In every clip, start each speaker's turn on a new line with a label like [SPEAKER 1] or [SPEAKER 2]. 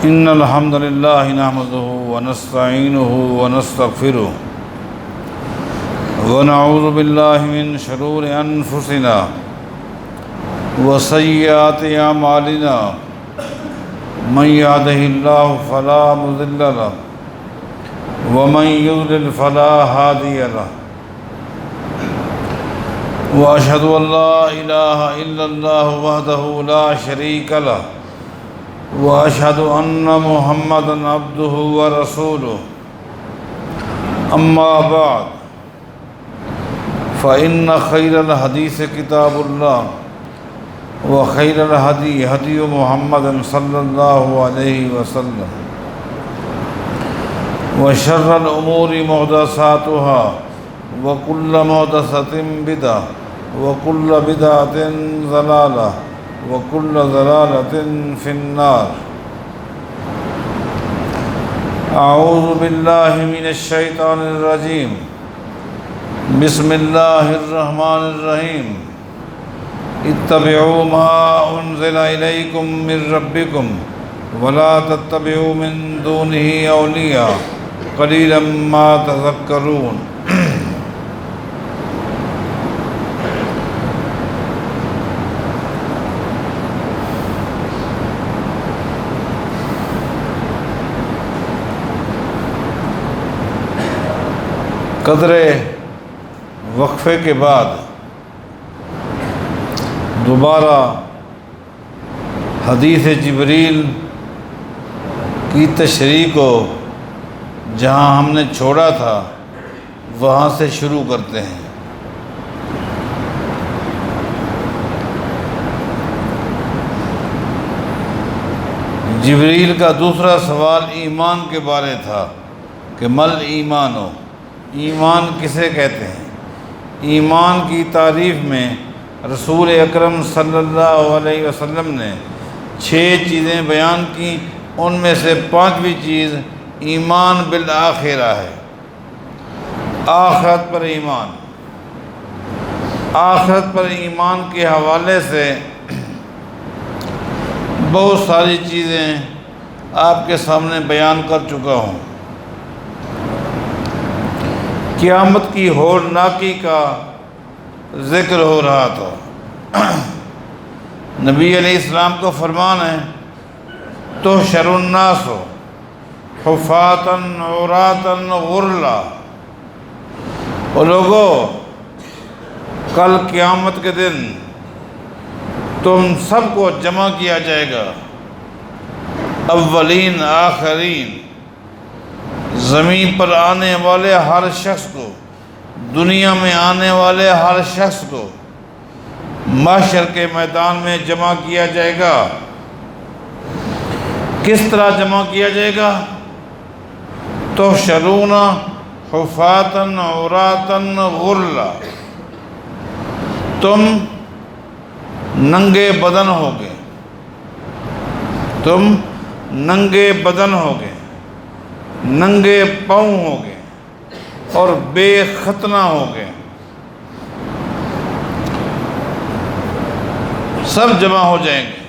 [SPEAKER 1] إن الحمد لله نحمده ونستعينه ونستغفره ونعوذ بالله من شرور أنفسنا وسيئات أعمالنا من يهده الله فلا مضل له ومن يضلل فلا هادي له وأشهد أن لا إله إلا الله وحده لا شريك له وأشهد أن محمدًا عبده ورسوله أما بعد فإن خير الحديث كتاب الله وخير الهدي هدي محمد صلى الله عليه وسلم وشر الأمور محدثاتها وكل محدثة بدعة وكل بدعة ضلالة وكل ضلالة في النار أعوذ بالله من الشيطان الرجيم بسم الله الرحمن الرحيم اتبعوا ما أنزل إليكم من ربكم ولا تتبعوا من دونه أولياء قليلا ما تذكرون قدرے وقفے کے بعد دوبارہ حدیث جبریل کی تشریح کو جہاں ہم نے چھوڑا تھا وہاں سے شروع کرتے ہیں۔ جبریل کا دوسرا سوال ایمان کے بارے تھا کہ مل ایمان ہو، ایمان کسے کہتے ہیں؟ ایمان کی تعریف میں رسول اکرم صلی اللہ علیہ وسلم نے 6 چیزیں بیان کی، ان میں سے 5ویں چیز ایمان بالآخرہ ہے، آخرت پر ایمان۔ آخرت پر ایمان کے حوالے سے بہت ساری چیزیں آپ کے سامنے بیان کر چکا ہوں۔ قیامت کی ہولناکی کا ذکر ہو رہا تھا۔ نبی علیہ السلام کو فرمان ہے تحشر الناس حفاۃ عراۃ غرلا، اور لوگو کل قیامت کے دن تم سب کو جمع کیا جائے گا، اولین آخرین، زمین پر آنے والے ہر شخص کو، دنیا میں آنے والے ہر شخص کو محشر کے میدان میں جمع کیا جائے گا۔ کس طرح جمع کیا جائے گا؟ تحشرون حفاۃ عراۃ غرلا، تم ننگے بدن ہوگے، تم ننگے بدن ہوگے، ننگے پاؤں ہوگے اور بے ختنہ ہوگے، سب جمع ہو جائیں گے۔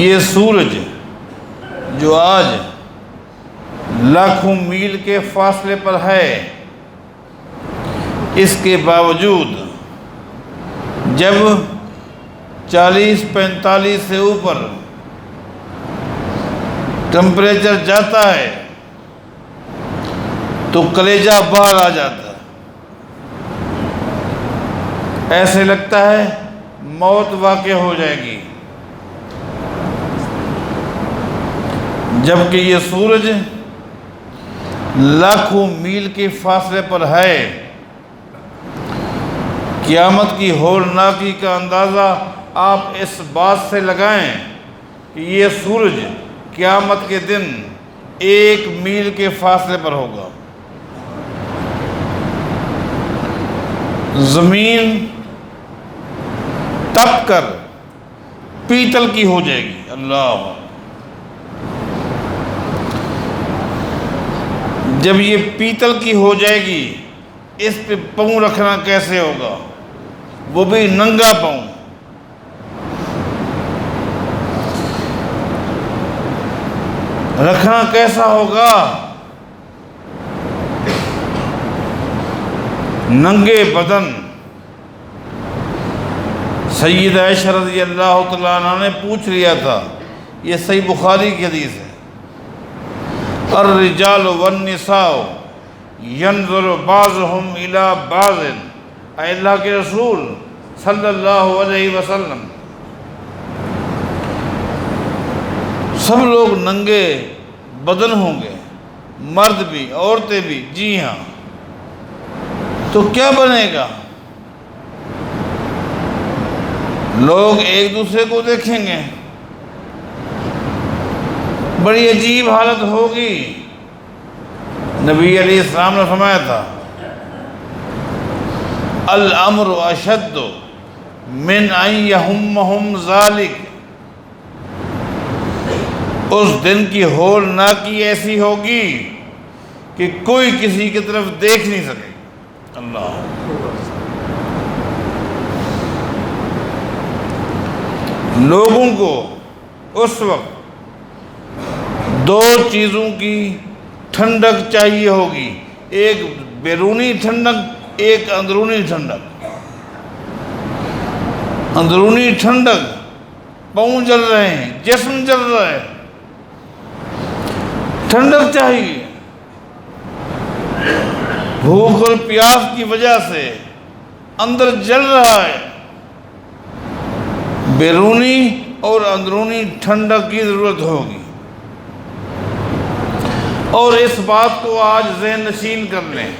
[SPEAKER 1] یہ سورج جو آج لاکھوں میل کے فاصلے پر ہے، اس کے باوجود جب 40-45 سے اوپر ٹمپریچر جاتا ہے تو کلیجہ باہر آ جاتا ہے، ایسے لگتا ہے موت واقع ہو جائے گی۔ جبکہ یہ سورج لاکھوں میل کے فاصلے پر ہے، قیامت کی ہولناکی کا اندازہ آپ اس بات سے لگائیں کہ یہ سورج قیامت کے دن 1 میل کے فاصلے پر ہوگا۔ زمین تپ کر پیتل کی ہو جائے گی۔ اللہ، جب یہ پیتل کی ہو جائے گی اس پہ پاؤں رکھنا کیسے ہوگا؟ وہ بھی ننگا پاؤں۔ رکھنا کیسا ہوگا؟ ننگے بدن۔ سید عائشہ رضی اللہ تعالیٰ عنہ نے پوچھ لیا تھا، یہ صحیح بخاری کی حدیث ہے، الرجال والنساء ينظر بعضهم الى بعض، اے اللہ کے رسول صلی اللہ علیہ وسلم، سب لوگ ننگے بدن ہوں گے، مرد بھی عورتیں بھی، جی ہاں، تو کیا بنے گا؟ لوگ ایک دوسرے کو دیکھیں گے، بڑی عجیب حالت ہوگی۔ نبی علیہ السلام نے فرمایا تھا، الامر اشد من ان یہمہم ذالک، اس دن کی ہولناکی ایسی ہوگی کہ کوئی کسی کی طرف دیکھ نہیں سکے۔ اللہ، لوگوں کو اس وقت دو چیزوں کی ٹھنڈک چاہیے ہوگی، ایک بیرونی ٹھنڈک، ایک اندرونی ٹھنڈک۔ اندرونی ٹھنڈک، پاؤں جل رہے ہیں، جسم جل رہا ہے، ٹھنڈک چاہیے۔ بھوک اور پیاس کی وجہ سے اندر جل رہا ہے، بیرونی اور اندرونی ٹھنڈک کی ضرورت ہوگی۔ اور اس بات کو آج ذہن نشین کر لیں،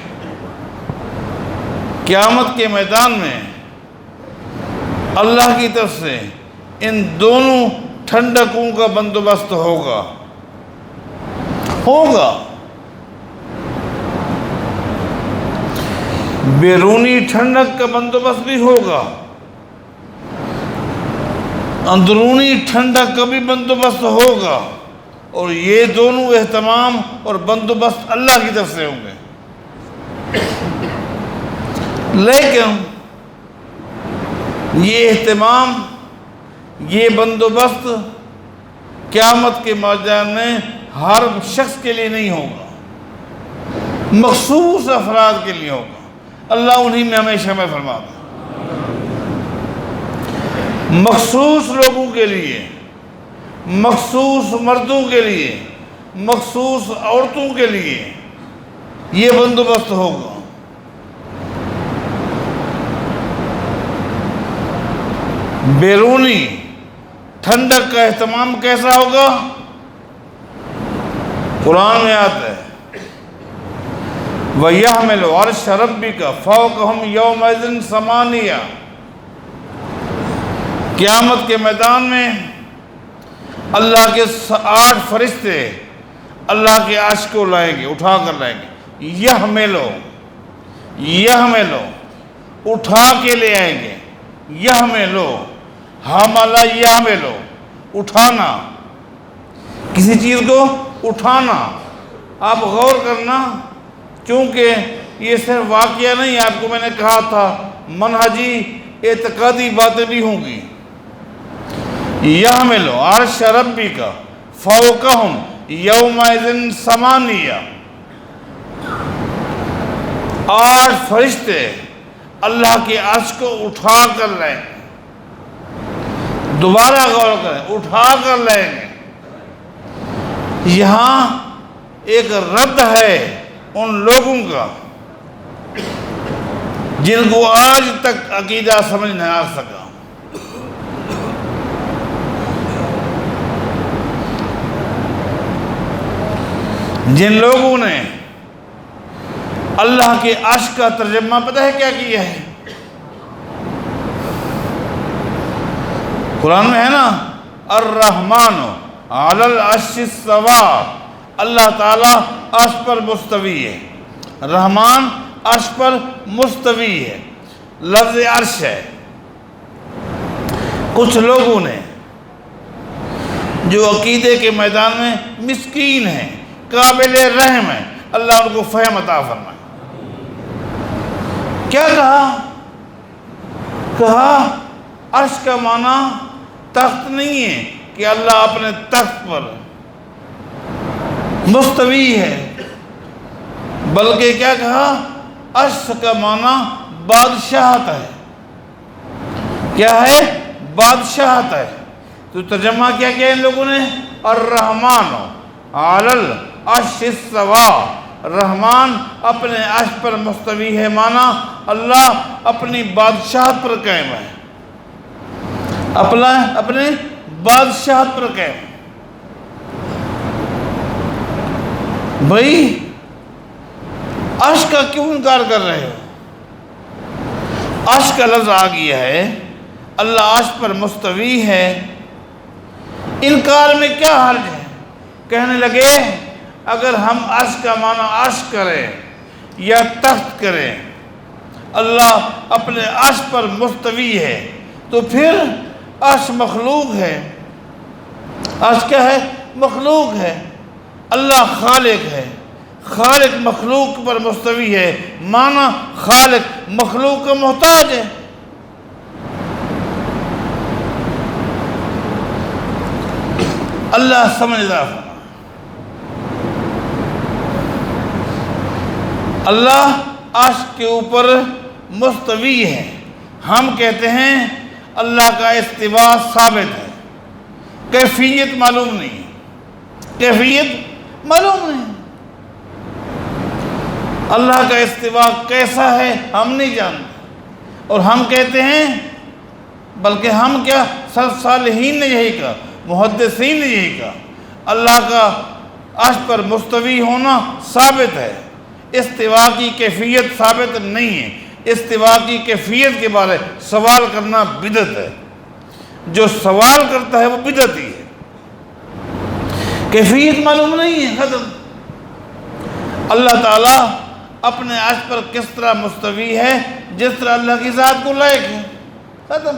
[SPEAKER 1] قیامت کے میدان میں اللہ کی طرف سے ان دونوں ٹھنڈکوں کا بندوبست ہوگا۔ بیرونی ٹھنڈک کا بندوبست بھی ہوگا، اندرونی ٹھنڈک کا بھی بندوبست ہوگا، اور یہ دونوں اہتمام اور بندوبست اللہ کی طرف سے ہوں گے۔ لیکن یہ اہتمام، یہ بندوبست قیامت کے میدان میں ہر شخص کے لیے نہیں ہوگا، مخصوص افراد کے لیے ہوگا۔ اللہ انہی میں ہمیشہ میں فرما دے، مخصوص لوگوں کے لیے، مخصوص مردوں کے لیے، مخصوص عورتوں کے لیے یہ بندوبست ہوگا۔ بیرونی ٹھنڈک کا اہتمام کیسا ہوگا؟ قرآن میں آتا ہے، وَيَحْمِلُ عَرْشَ رَبِّكَ فَوْقَهُمْ يَوْمَئِذٍ ثَمَانِيَةٌ، قیامت کے میدان میں اللہ کے 8 فرشتے اللہ کے عرش کو لائیں گے، اٹھا کر لائیں گے۔ یحملو، اٹھا کے لے آئیں گے۔ یحملو، حملہ یحملو، اٹھانا، کسی چیز کو اٹھانا۔ آپ غور کرنا، چونکہ یہ صرف واقعہ نہیں، آپ کو میں نے کہا تھا منہجی اعتقادی باتیں بھی ہوں گی۔ یحمل عرش ربک فوقہم یومئذ ثمانیہ، 8 فرشتے اللہ کے عرش کو اٹھا کر لائیں گے۔ دوبارہ غور کریں، اٹھا کر لائیں گے۔ یہاں ایک رد ہے ان لوگوں کا جن کو آج تک عقیدہ سمجھ نہیں آ سکا۔ جن لوگوں نے اللہ کے عرش کا ترجمہ پتہ ہے کیا کیا ہے؟ قرآن میں ہے نا، الرحمن علی العرش استویٰ، اللہ تعالیٰ عرش پر مستوی ہے، رحمان عرش پر مستوی ہے، لفظ عرش ہے۔ کچھ لوگوں نے جو عقیدے کے میدان میں مسکین ہیں، قابل رحم ہیں، اللہ ان کو فہم عطا فرمائے۔ کیا کہا عرش کا معنی تخت نہیں ہے کہ اللہ اپنے تخت پر مستوی ہے، بلکہ کیا کہا، عرش کا معنی بادشاہت ہے۔ کیا ہے؟ بادشاہت ہے۔ تو ترجمہ کیا کیا ان لوگوں نے؟ الرحمن علی العرش استویٰ، رحمان اپنے عرش پر مستوی ہے، مانا اللہ اپنی بادشاہت پر قائم ہے، اپنے بادشاہت پر قائم ہے۔ بھائی عرش کا کیوں انکار کر رہے ہو؟ عرش کا لفظ آ گیا ہے، اللہ عرش پر مستوی ہے، انکار میں کیا حرج ہے؟ کہنے لگے اگر ہم عرش کا معنی عرش کریں یا تخت کریں، اللہ اپنے عرش پر مستوی ہے، تو پھر عرش مخلوق ہے۔ عرش کیا ہے؟ مخلوق ہے۔ اللہ خالق ہے، خالق مخلوق پر مستوی ہے، معنی خالق مخلوق کا محتاج ہے۔ اللہ سمجھدار ہے۔ اللہ عرش کے اوپر مستوی ہے، ہم کہتے ہیں اللہ کا استواء ثابت ہے، کیفیت معلوم نہیں ہے، کیفیت معلوم نہیں۔ اللہ کا استواء کیسا ہے ہم نہیں جانتے، اور ہم کہتے ہیں، بلکہ ہم کیا، سلف صالحین نے یہی کہا، محدثین نے یہی کہا، اللہ کا عرش پر مستوی ہونا ثابت ہے، استواء کی کیفیت ثابت نہیں ہے۔ استواء کی کیفیت کے بارے سوال کرنا بدعت ہے، جو سوال کرتا ہے وہ بدعتی ہے۔ کیفیت معلوم نہیں ہے، ختم۔ اللہ تعالیٰ اپنے عرش پر کس طرح مستوی ہے؟ جس طرح اللہ کی ذات کو لائق ہے، ختم۔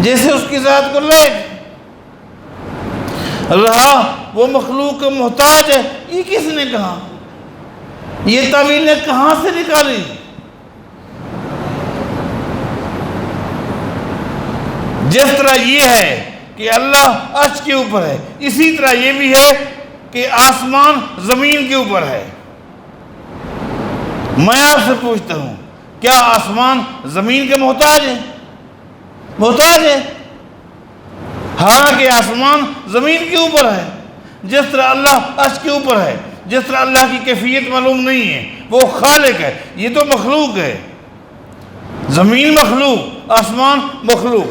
[SPEAKER 1] جیسے اس کی ذات کو لائق ہے۔ رہا وہ مخلوق کا محتاج ہے، یہ کس نے کہا؟ یہ تعویلیں کہاں سے نکالی؟ جس طرح یہ ہے کہ اللہ عرش کے اوپر ہے، اسی طرح یہ بھی ہے کہ آسمان زمین کے اوپر ہے۔ میں آپ سے پوچھتا ہوں، کیا آسمان زمین کے محتاج ہے؟ محتاج ہے؟ حالانکہ آسمان زمین کے اوپر ہے۔ جس طرح اللہ عرش کے اوپر ہے، جس طرح اللہ کی کیفیت معلوم نہیں ہے، وہ خالق ہے، یہ تو مخلوق ہے۔ زمین مخلوق، آسمان مخلوق،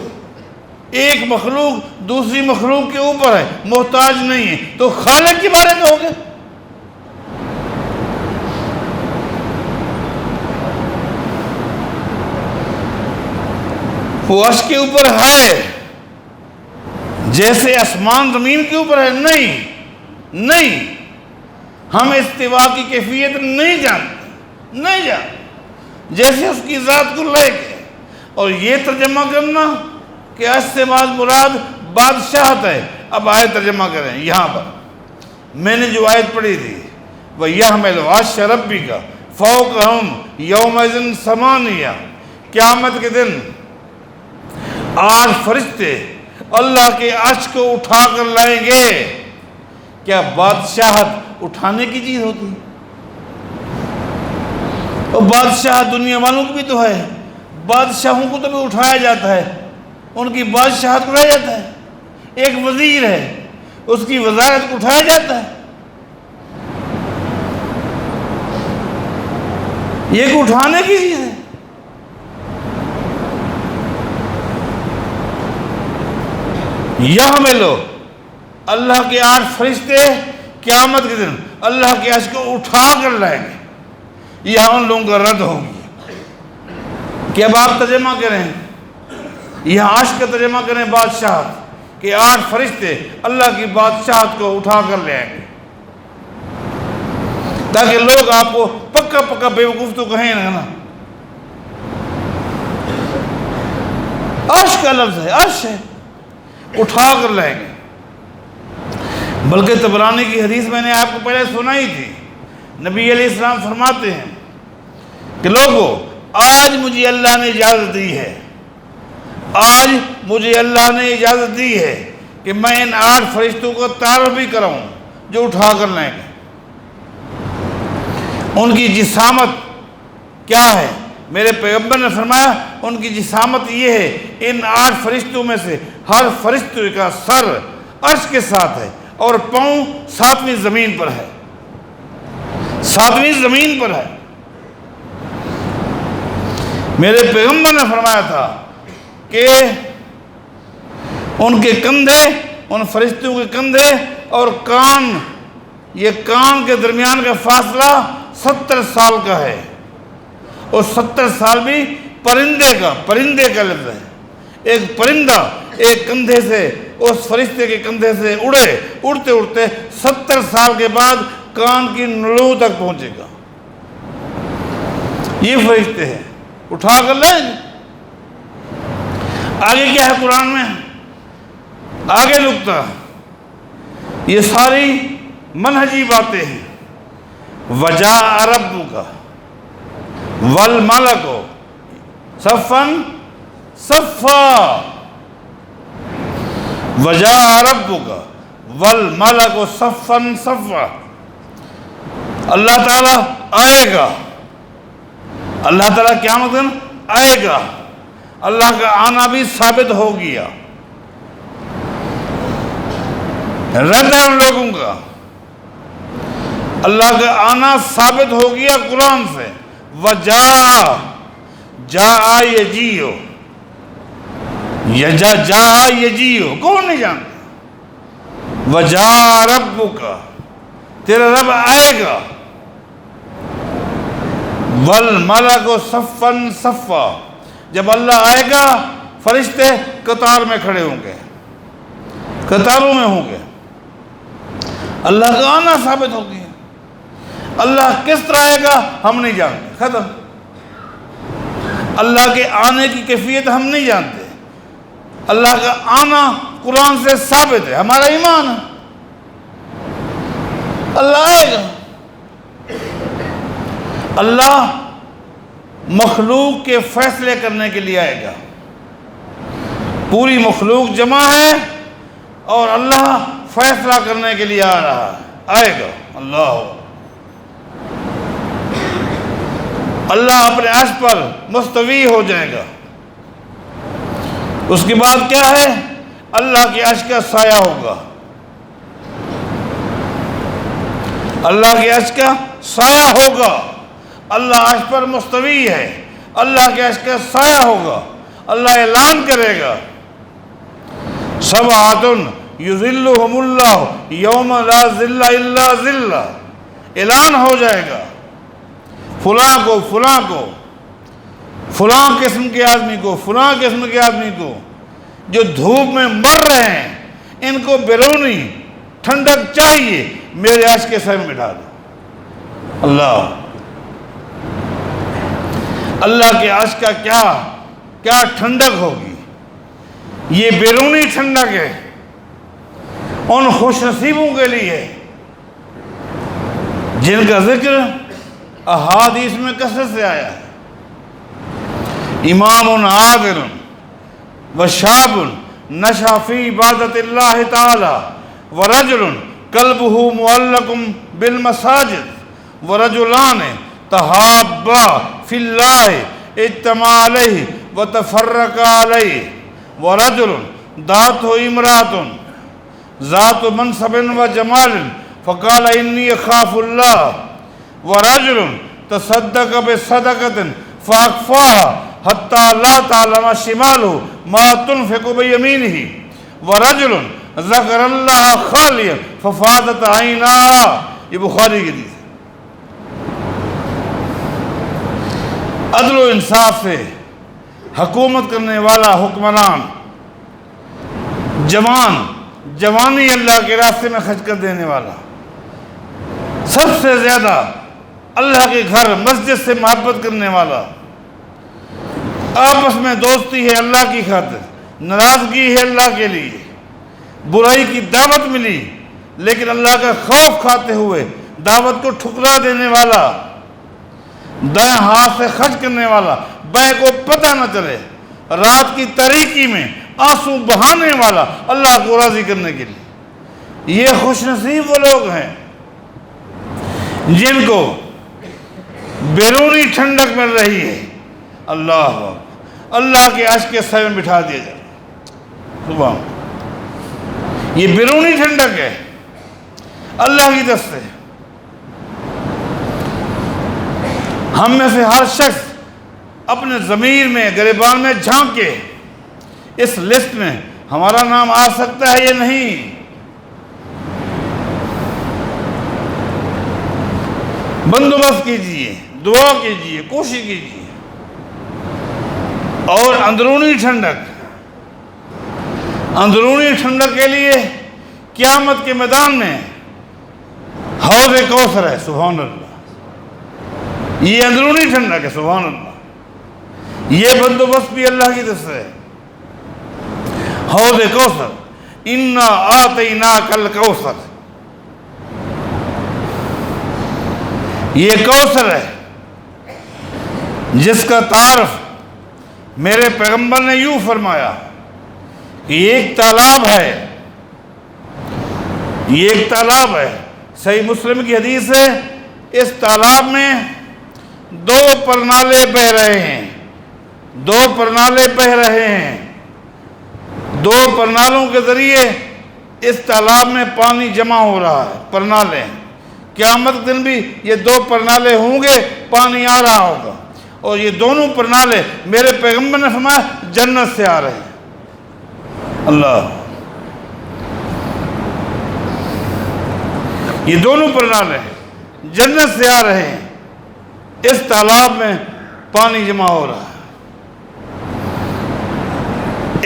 [SPEAKER 1] ایک مخلوق دوسری مخلوق کے اوپر ہے، محتاج نہیں ہے، تو خالق کے بارے میں ہوگا۔ وہ عرش کے اوپر ہے جیسے آسمان زمین کے اوپر ہے؟ نہیں، ہم استواء کی کیفیت نہیں جانتے، جیسے اس کی ذات کو لائق ہے۔ اور یہ ترجمہ کرنا کہ عرش سے مراد بادشاہت ہے۔ اب آیت ترجمہ کریں، یہاں پر میں نے جو آیت پڑھی تھی، وَيَحْمِلُ عَرْشَ رَبِّكَ فَوْقَهُمْ يَوْمَئِذٍ ثَمَانِيَةٌ، قیامت کے دن 8 فرشتے اللہ کے عرش کو اٹھا کر لائیں گے۔ کیا بادشاہت اٹھانے کی چیز ہوتی ہے؟ اور بادشاہت دنیا والوں کی بھی تو ہے، بادشاہوں کو تو بھی اٹھایا جاتا ہے، ان کی بادشاہت کو اٹھایا جاتا ہے۔ ایک وزیر ہے، اس کی وزارت کو اٹھایا جاتا ہے۔ یہ ایک اٹھانے کی چیز ہے۔ یحملو، اللہ کے 8 فرشتے قیامت کے دن اللہ کے عرش کو اٹھا کر لائیں گے۔ یہاں ان لوگوں کا رد ہوگی کہ اب آپ ترجمہ کریں، یہاں عرش کا ترجمہ کریں بادشاہت، کہ 8 فرشتے اللہ کی بادشاہت کو اٹھا کر لے آئیں گے، تاکہ لوگ آپ کو پکا پکا بے وقوف تو کہیں نا۔ عرش کا لفظ ہے، عرش ہے، اٹھا کر لائیں گے۔ بلکہ طبرانی کی حدیث میں نے آپ کو پہلے سنائی تھی، نبی علیہ السلام فرماتے ہیں کہ لوگوں، آج مجھے اللہ نے اجازت دی ہے، آج مجھے اللہ نے اجازت دی ہے کہ میں ان 8 فرشتوں کو تعارف بھی کراؤں، جو اٹھا کر لیں گے۔ ان کی جسامت کیا ہے؟ میرے پیغمبر نے فرمایا ان کی جسامت یہ ہے، ان 8 فرشتوں میں سے ہر فرشتے کا سر عرش کے ساتھ ہے اور پاؤں 7ویں زمین پر ہے، 7ویں زمین پر ہے۔ میرے پیغمبر نے فرمایا تھا کہ ان کے کندھے، ان فرشتوں کے کندھے اور کان، یہ کان کے درمیان کا فاصلہ 70 سال کا ہے، اور 70 سال بھی پرندے کا لفظ ہے۔ ایک پرندہ ایک کندھے سے اس فرشتے کے کندھے سے اڑتے اڑتے 70 سال کے بعد کان کی نلوں تک پہنچے گا۔ یہ فرشتے ہیں، اٹھا کر لیں گے۔ آگے کیا ہے قرآن میں؟ آگے نکتہ، یہ ساری منہجی باتیں ہیں۔ وَجَاءَ رَبُّكَ وَالْمَلَكُ صَفًّا صَفًّا، وَجَاءَ رَبُّكَ وَالْمَلَكُ صَفًّا صَفًّا، اللہ تعالیٰ آئے گا، اللہ تعالیٰ قیامت دن آئے گا، اللہ کا آنا بھی ثابت ہو گیا، رد ہے ان لوگوں کا، اللہ کا آنا ثابت ہو گیا قرآن سے۔ جاء یجیو، جاء یجیو، کون نہیں جانتا؟ وجاء ربک، تیرا رب آئے گا، والملک صفا صفا، جب اللہ آئے گا فرشتے قطار میں کھڑے ہوں گے، قطاروں میں ہوں گے، اللہ کا آنا ثابت ہو گیا۔ اللہ کس طرح آئے گا ہم نہیں جانتے، ختم۔ اللہ کے آنے کی کیفیت ہم نہیں جانتے، اللہ کا آنا قرآن سے ثابت ہے، ہمارا ایمان ہے، اللہ آئے گا۔ اللہ مخلوق کے فیصلے کرنے کے لیے آئے گا، پوری مخلوق جمع ہے اور اللہ فیصلہ کرنے کے لیے آ رہا ہے، آئے گا اللہ اپنے عرش پر مستوی ہو جائے گا۔ اس کے بعد کیا ہے؟ اللہ کے عرش کا سایہ ہوگا، اللہ کے عرش کا سایہ ہوگا، اللہ عرش پر مستوی ہے، اللہ کے عرش کا سایہ ہوگا، اللہ اعلان کرے گا، سبعۃ یظلھم اللہ یوم لا ظل الا ظلہ، اعلان ہو جائے گا، فلاں کو فلاں قسم کے آدمی کو، فلاں قسم کے آدمی کو جو دھوپ میں مر رہے ہیں، ان کو بیرونی ٹھنڈک چاہیے، میرے عرش کے سر میں بٹھا دو۔ اللہ کے عرش کا کیا ٹھنڈک ہوگی، یہ بیرونی ٹھنڈک ہے ان خوش نصیبوں کے لیے جن کا ذکر احادیث میں کثرت سے آیا ہے۔ امام عادل وشاب نشأ فی عبادت اللہ تعالی ورجل قلبہ معلق بالمساجد ورجلان تحابا فی اللہ اجتمعا علیہ وتفرقا علیہ ورجل دعته امرأة ذات منصب و جمال فقال انی اخاف اللہ ورجل تصدق بصدقة فاخفاها حتى لا تعلم شماله ما تنفق بيمينه ورجل ذکر اللہ خالیا ففاضت عیناہ، یہ بخاری کی حدیث ہے۔ عدل و انصاف سے حکومت کرنے والا حکمران، جوانی اللہ کے راستے میں خرچ کر دینے والا، سب سے زیادہ اللہ کے گھر مسجد سے محبت کرنے والا، آپس میں دوستی ہے اللہ کی خاطر، ناراضگی ہے اللہ کے لیے، برائی کی دعوت ملی لیکن اللہ کا خوف کھاتے ہوئے دعوت کو ٹھکرا دینے والا، دائیں ہاتھ سے خرچ کرنے والا، بائیں کو پتہ نہ چلے، رات کی تاریکی میں آنسو بہانے والا اللہ کو راضی کرنے کے لیے، یہ خوش نصیب وہ لوگ ہیں جن کو بیرونی ٹھنڈک مل رہی ہے، اللہ کے عرش کے سائے میں بٹھا دیا جائے، سبحان، یہ بیرونی ٹھنڈک ہے اللہ کی طرف سے۔ ہم میں سے ہر شخص اپنے ضمیر میں، گریبان میں جھانک کے اس لسٹ میں ہمارا نام آ سکتا ہے یا نہیں؟ بندوبست کیجئے، دعا کیجئے، کوشش کیجئے۔ اور اندرونی ٹھنڈک کے لیے قیامت کے میدان میں حوض کوثر ہے، سبحان اللہ، یہ اندرونی ٹھنڈک ہے، سبحان اللہ، یہ بندوبست بھی اللہ کی طرف سے ہے۔ حوض کوثر، انا آتیناک الکوثر، یہ کوثر ہے جس کا تعارف میرے پیغمبر نے یوں فرمایا کہ یہ ایک تالاب ہے، یہ ایک تالاب ہے، صحیح مسلم کی حدیث ہے، اس تالاب میں دو پرنالے بہہ رہے ہیں، دو پرنالے بہہ رہے ہیں، دو پرنالوں کے ذریعے اس تالاب میں پانی جمع ہو رہا ہے، پرنالے، قیامت دن بھی یہ دو پرنالے ہوں گے، پانی آ رہا ہوگا، اور یہ دونوں پرنالے میرے پیغمبر نے فرمایا جنت سے آ رہے ہیں۔ اللہ، یہ دونوں پرنالے جنت سے آ رہے ہیں، اس تالاب میں پانی جمع ہو رہا ہے۔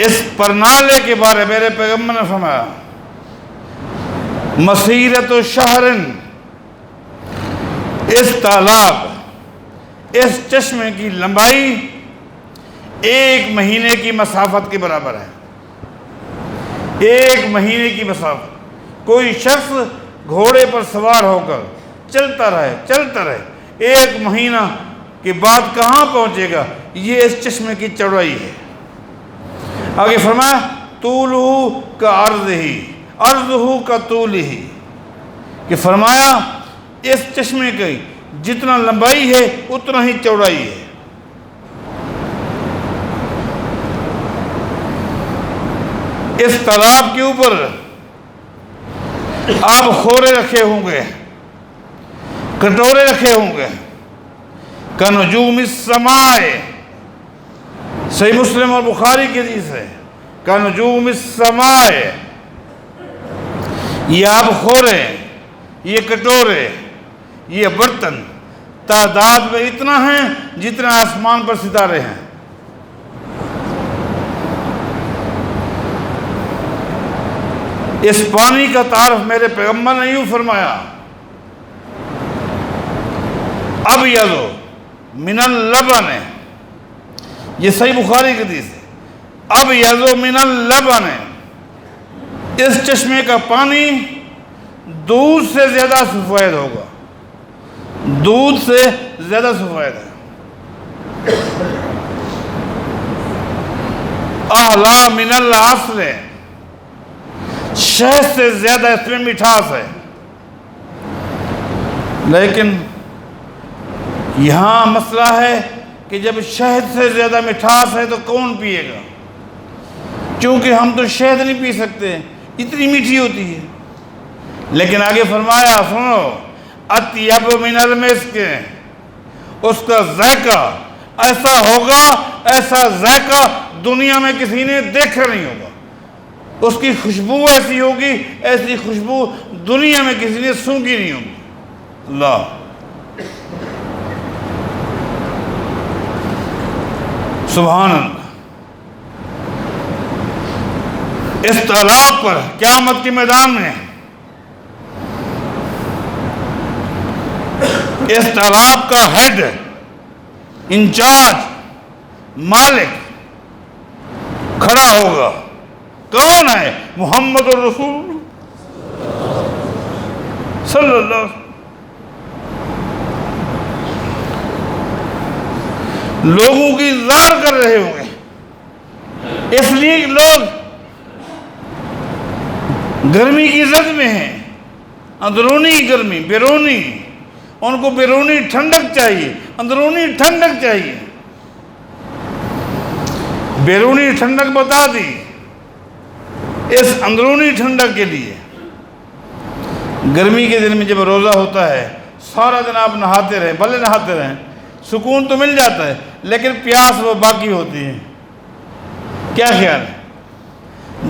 [SPEAKER 1] اس پرنالے کے بارے میرے پیغمبر نے فرمایا مسیرت شہرن، اس تالاب، اس چشمے کی لمبائی 1 مہینے کی مسافت کے برابر ہے، 1 مہینے کی مسافت۔ کوئی شخص گھوڑے پر سوار ہو کر چلتا رہے 1 مہینہ کے بعد کہاں پہنچے گا؟ یہ اس چشمے کی چوڑائی ہے۔ آگے فرمایا طولہ کا عرضہ کا طولہ، کہ فرمایا اس چشمے کی جتنا لمبائی ہے اتنا ہی چوڑائی ہے۔ اس تالاب کے اوپر آب خورے رکھے ہوں گے، کٹورے رکھے ہوں گے، کنجوم السماء، صحیح مسلم اور بخاری کی حدیث ہے، کنجوم السماء، یہ آب خورے، یہ کٹورے، یہ برتن تعداد میں اتنا ہیں جتنا آسمان پر ستارے ہیں۔ اس پانی کا تعارف میرے پیغمبر نے یوں فرمایا ابیض من اللبن، یہ صحیح بخاری کی حدیث ہے، ابیض من اللبن، اس چشمے کا پانی دودھ سے زیادہ سفید ہوگا، دودھ سے زیادہ سفید ہے۔ احلا من العسل، شہد سے زیادہ اس میں مٹھاس ہے۔ لیکن یہاں مسئلہ ہے کہ جب شہد سے زیادہ مٹھاس ہے تو کون پیے گا؟ چونکہ ہم تو شہد نہیں پی سکتے، اتنی میٹھی ہوتی ہے۔ لیکن آگے فرمایا سنو، اطیب من المسک، اس کا ذائقہ ایسا ہوگا، ایسا ذائقہ دنیا میں کسی نے دیکھا نہیں ہوگا، اس کی خوشبو ایسی ہوگی، ایسی خوشبو دنیا میں کسی نے سونگھی نہیں ہوگی۔ اللہ، سبحان اللہ۔ اس تالاب پر قیامت کے میدان میں، اس تالاب کا ہیڈ، انچارج، مالک کھڑا ہوگا۔ کون ہے؟ محمد الرسول صلی اللہ علیہ وسلم۔ لوگوں کی انتظار کر رہے ہوں گے، اس لیے لوگ گرمی کی زد میں ہیں، اندرونی گرمی، بیرونی، ان کو بیرونی ٹھنڈک چاہیے، اندرونی ٹھنڈک چاہیے۔ بیرونی ٹھنڈک بتا دی، اس اندرونی ٹھنڈک کے لیے گرمی کے دن میں جب روزہ ہوتا ہے سارا دن آپ نہاتے رہیں، بھلے نہاتے رہیں، سکون تو مل جاتا ہے، لیکن پیاس وہ باقی ہوتی ہے۔ کیا خیال ہے؟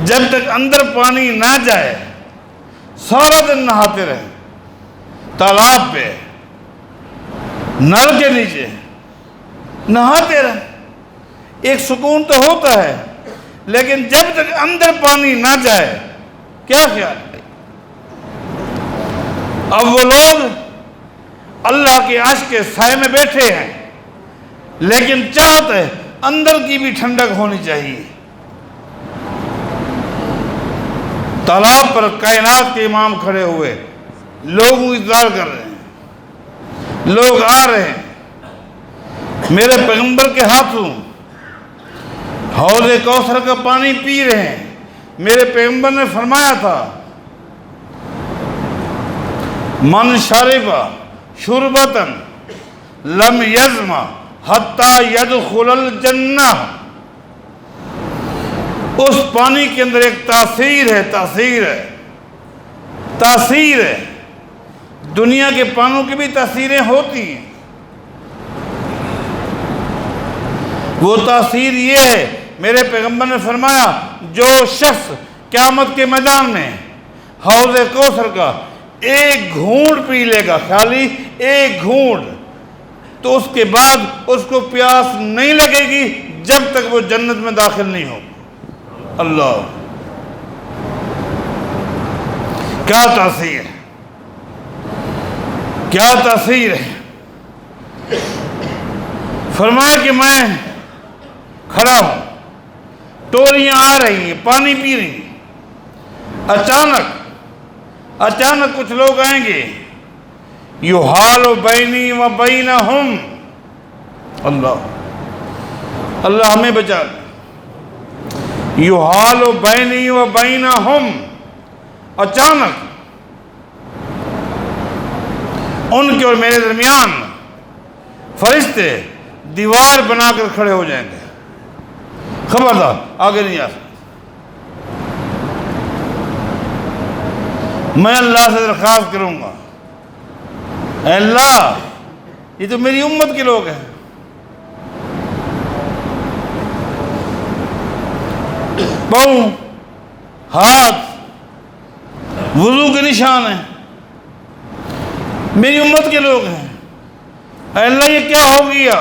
[SPEAKER 1] جب تک اندر پانی نہ جائے سارا دن نہاتے رہیں، تالاب پہ، نل کے نیچے نہاتے رہیں، ایک سکون تو ہوتا ہے، لیکن جب تک اندر پانی نہ جائے، کیا خیال ہے؟ اب وہ لوگ اللہ کے عرش کے سائے میں بیٹھے ہیں، لیکن چاہت ہے اندر کی بھی ٹھنڈک ہونی چاہیے۔ تالاب پر کائنات کے امام کھڑے ہوئے لوگوں انتظار کر رہے ہیں، لوگ آ رہے ہیں، میرے پیغمبر کے ہاتھوں حوض کوثر کا پانی پی رہے ہیں۔ میرے پیغمبر نے فرمایا تھا، من شرب شربتن لم یظمأ حتی یدخل الجنہ۔ اس پانی کے اندر ایک تاثیر ہے، تاثیر ہے۔ دنیا کے پانوں کی بھی تاثیریں ہوتی ہیں، وہ تاثیر یہ ہے، میرے پیغمبر نے فرمایا جو شخص قیامت کے میدان میں حوض کوثر کا ایک گھونٹ پی لے گا، خالی ایک گھونٹ، تو اس کے بعد اس کو پیاس نہیں لگے گی جب تک وہ جنت میں داخل نہیں ہو۔ اللہ، کیا تاثیر ہے، کیا تاثیر ہے۔ فرمایا کہ میں کھڑا ہوں، ٹوریاں آ رہی ہیں، پانی پی رہی ہیں، اچانک کچھ لوگ آئیں گے، یحال بینی و بینہم، اللہ ہمیں بچا لے، یحال بینی و بینہم، اچانک ان کے اور میرے درمیان فرشتے دیوار بنا کر کھڑے ہو جائیں گے، خبردار آگے نہیں آ سکتے۔ میں اللہ سے درخواست کروں گا، اے اللہ یہ تو میری امت کے لوگ ہیں، پاؤں، ہاتھ، وضو کے نشان ہیں، میری امت کے لوگ ہیں، اے اللہ یہ کیا ہو گیا؟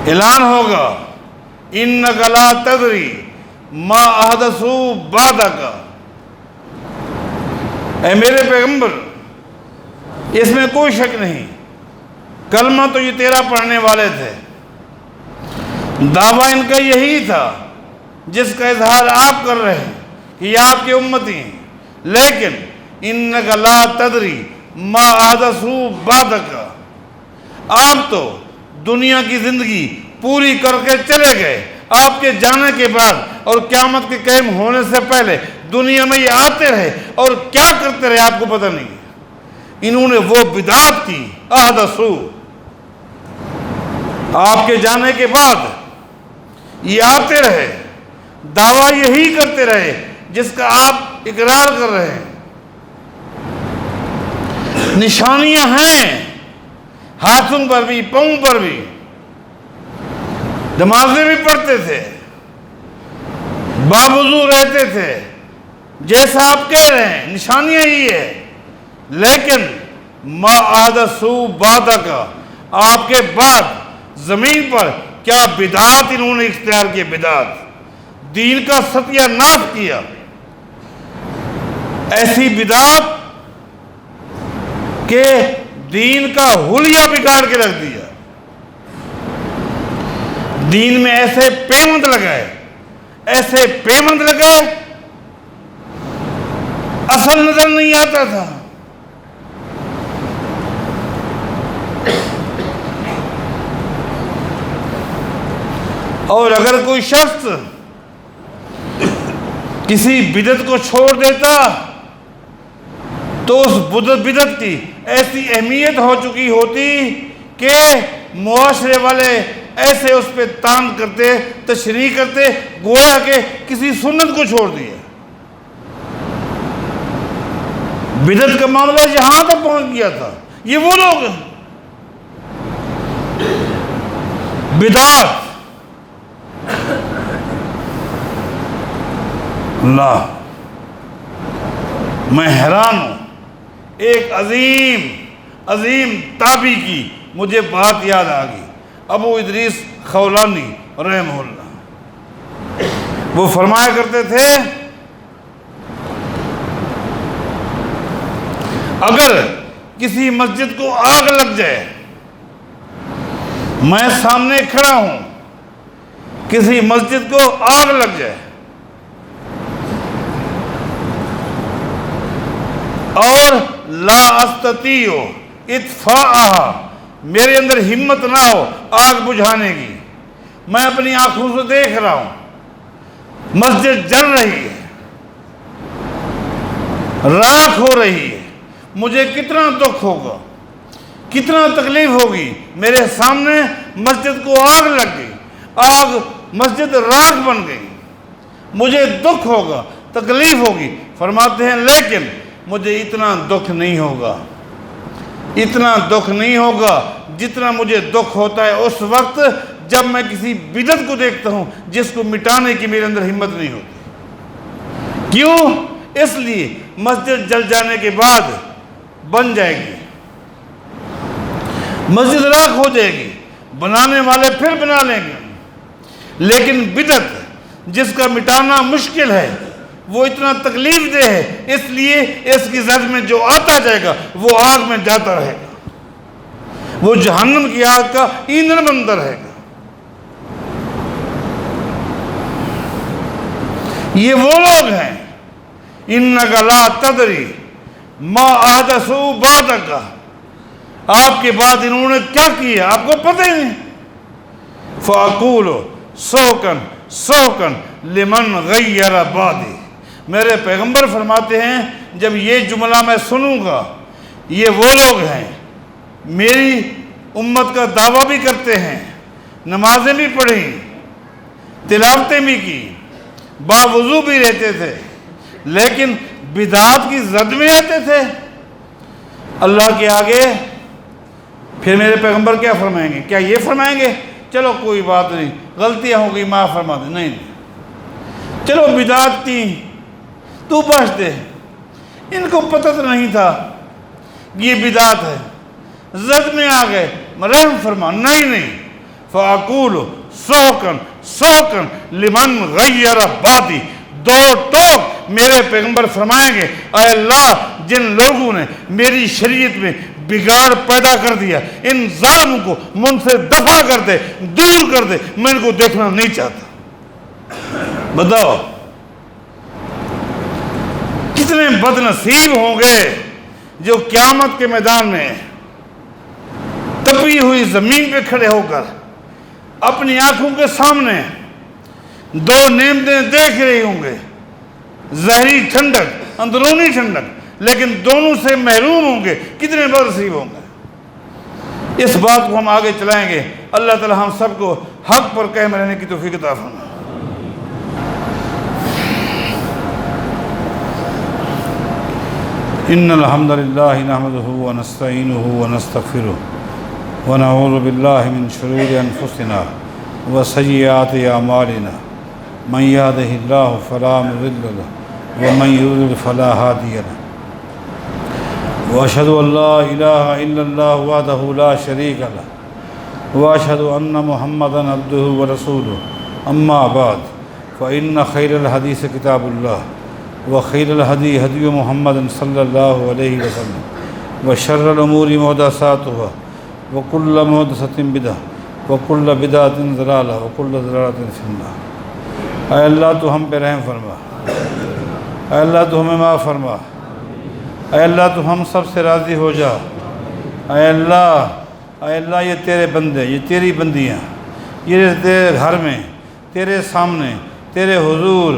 [SPEAKER 1] اعلان ہوگا، اِنَّكَ لَا تَدْرِي مَا أَحْدَثُوا بَعْدَكَ۔ اے میرے پیغمبر اس میں کوئی شک نہیں، کلمہ تو یہ تیرا پڑھنے والے تھے، دعویٰ ان کا یہی تھا جس کا اظہار آپ کر رہے ہیں کہ یہ آپ کی امتی ہیں، لیکن اِنَّكَ لَا تَدْرِي مَا أَحْدَثُوا بَعْدَكَ، آپ تو دنیا کی زندگی پوری کر کے چلے گئے، آپ کے جانے کے بعد اور قیامت کے قائم ہونے سے پہلے دنیا میں یہ آتے رہے اور کیا کرتے رہے آپ کو پتہ نہیں۔ انہوں نے وہ بدعات کی، احدثو، آپ کے جانے کے بعد یہ آتے رہے، دعویٰ یہی کرتے رہے جس کا آپ اقرار کر رہے ہیں، نشانیاں ہیں ہاتھوں پر بھی، پاؤں پر بھی، نمازیں بھی پڑھتے تھے، باوضو رہتے تھے، جیسا آپ کہہ رہے ہیں نشانیاں ہی ہے، لیکن ما احدثوا بعدک، آپ کے بعد زمین پر کیا بدعات انہوں نے اختیار کی، بدعات، دین کا ستیہ ناش کیا، ایسی بدعات کہ دین کا حلیہ بگاڑ کے رکھ دیا، دین میں ایسے پیوند لگائے، ایسے پیوند لگائے، اصل نظر نہیں آتا تھا۔ اور اگر کوئی شخص کسی بدعت کو چھوڑ دیتا تو اس بدعت کی ایسی اہمیت ہو چکی ہوتی کہ معاشرے والے ایسے اس پہ تان کرتے، تشریح کرتے، گویا کہ کسی سنت کو چھوڑ دیا۔ بدعت کا معاملہ یہاں تک پہنچ گیا تھا۔ یہ وہ لوگ ہیں بدعت، اللہ، میں حیران ہوں۔ ایک عظیم تابعی کی مجھے بات یاد آ گئی، ابو ادریس خولانی رحمہ اللہ۔ وہ فرمایا کرتے تھے اگر کسی مسجد کو آگ لگ جائے، میں سامنے کھڑا ہوں، کسی مسجد کو آگ لگ جائے اور لا استطیع اطفاءها، میرے اندر ہمت نہ ہو آگ بجھانے کی، میں اپنی آنکھوں سے دیکھ رہا ہوں مسجد جل رہی ہے، راکھ ہو رہی ہے، مجھے کتنا دکھ ہوگا، کتنا تکلیف ہوگی۔ میرے سامنے مسجد کو آگ لگ گئی، آگ مسجد راکھ بن گئی، مجھے دکھ ہوگا، تکلیف ہوگی۔ فرماتے ہیں لیکن مجھے اتنا دکھ نہیں ہوگا، اتنا دکھ نہیں ہوگا جتنا مجھے دکھ ہوتا ہے اس وقت جب میں کسی بدعت کو دیکھتا ہوں جس کو مٹانے کی میرے اندر ہمت نہیں ہوتی۔ کیوں؟ اس لیے مسجد جل جانے کے بعد بن جائے گی، مسجد راکھ ہو جائے گی، بنانے والے پھر بنا لیں گے، لیکن بدعت جس کا مٹانا مشکل ہے، وہ اتنا تکلیف دہ ہے، اس لیے اس کی زد میں جو آتا جائے گا وہ آگ میں جاتا رہے گا، وہ جہنم کی آگ کا ایندھن بنتا رہے گا۔ یہ وہ لوگ ہیں اِنَّكَ لَا تَدْرِي مَا أَحْدَثُوا بَعْدَكَ، آپ کے بعد انہوں نے کیا کیا آپ کو پتہ ہی نہیں۔ فَأَقُولُ سَوْكًا لِمَنْ غَيَّرَ بَعْدِي، میرے پیغمبر فرماتے ہیں جب یہ جملہ میں سنوں گا، یہ وہ لوگ ہیں میری امت کا دعویٰ بھی کرتے ہیں، نمازیں بھی پڑھیں، تلاوتیں بھی کی، باوضو بھی رہتے تھے، لیکن بدعات کی زد میں آتے تھے اللہ کے آگے، پھر میرے پیغمبر کیا فرمائیں گے؟ کیا یہ فرمائیں گے چلو کوئی بات نہیں، غلطیاں ہو گئی معاف فرما دیں؟ نہیں، چلو بدعات کی تو بخش دے، ان کو پتہ تو نہیں تھا یہ بدعات ہے، زد میں آ گئے، رحم فرما۔ نہیں، فَأَقُولُ سَوْكًا لِمَنْ غَيَّرَ بَعْدِي، دو ٹوک میرے پیغمبر فرمائیں گے اے اللہ جن لوگوں نے میری شریعت میں بگاڑ پیدا کر دیا، ان ظالموں کو من سے دفع کر دے، دور کر دے، میں ان کو دیکھنا نہیں چاہتا۔ بتاؤ کتنے بد نصیب ہوں گے جو قیامت کے میدان میں تپی ہوئی زمین پہ کھڑے ہو کر اپنی آنکھوں کے سامنے دو نعمتیں دیکھ رہے ہوں گے، ظاہری ٹھنڈک، اندرونی ٹھنڈک، لیکن دونوں سے محروم ہوں گے۔ کتنے بد نصیب ہوں گے۔ اس بات کو ہم آگے چلائیں گے۔ اللہ تعالی ہم سب کو حق پر قائم رہنے کی توفیق عطا فرمائے۔ ان الحمد للہ نحمده ونستعینه ونستغفره ونعوذ باللہ من شرور انفسنا وسیئات اعمالنا، من یهده اللہ فلا مضل له ومن یضلل فلا هادی له، واشهد ان لا الہ الا اللہ وحدہ لا شریک له، واشهد ان محمدا عبدہ ورسولہ، اما بعد فان خیر الحدیث کتاب اللہ، وخیر الہدی ہدی محمد صلی اللہ علیہ وسلم، وشر الامور محدثاتها وکل محدثۃ بدعہ وکل بدعۃ ضلالہ وکل ضلالۃ فی النار۔ اے اللہ تو ہم پہ رحم فرما، اے اللہ تو ہمیں معاف فرما، اے اللہ تو ہم سب سے راضی ہو جا، اے اللہ یہ تیرے بندے، یہ تیری بندیاں، یہ تیرے گھر میں، تیرے سامنے، تیرے حضور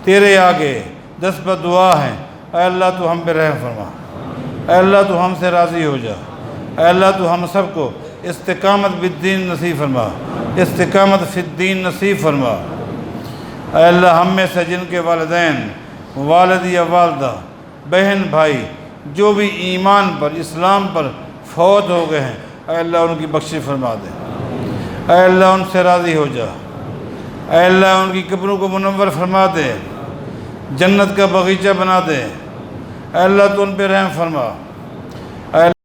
[SPEAKER 1] تیرے آگے دست پر دعا ہیں، اے اللہ تو ہم پہ رحم فرما، اے اللہ تو ہم سے راضی ہو جا، اے اللہ تو ہم سب کو استقامت بالدین نصیب فرما، استقامت فی الدین نصیب فرما۔ اے اللہ ہم میں سے جن کے والدین، والد یا والدہ، بہن بھائی جو بھی ایمان پر، اسلام پر فوت ہو گئے ہیں، اے اللہ ان کی بخشش فرما دے، اے اللہ ان سے راضی ہو جا، اے اللہ ان کی قبروں کو منور فرما دے، جنت کا باغیچہ بنا دے، اے اللہ تو ان پہ رحم فرما، اے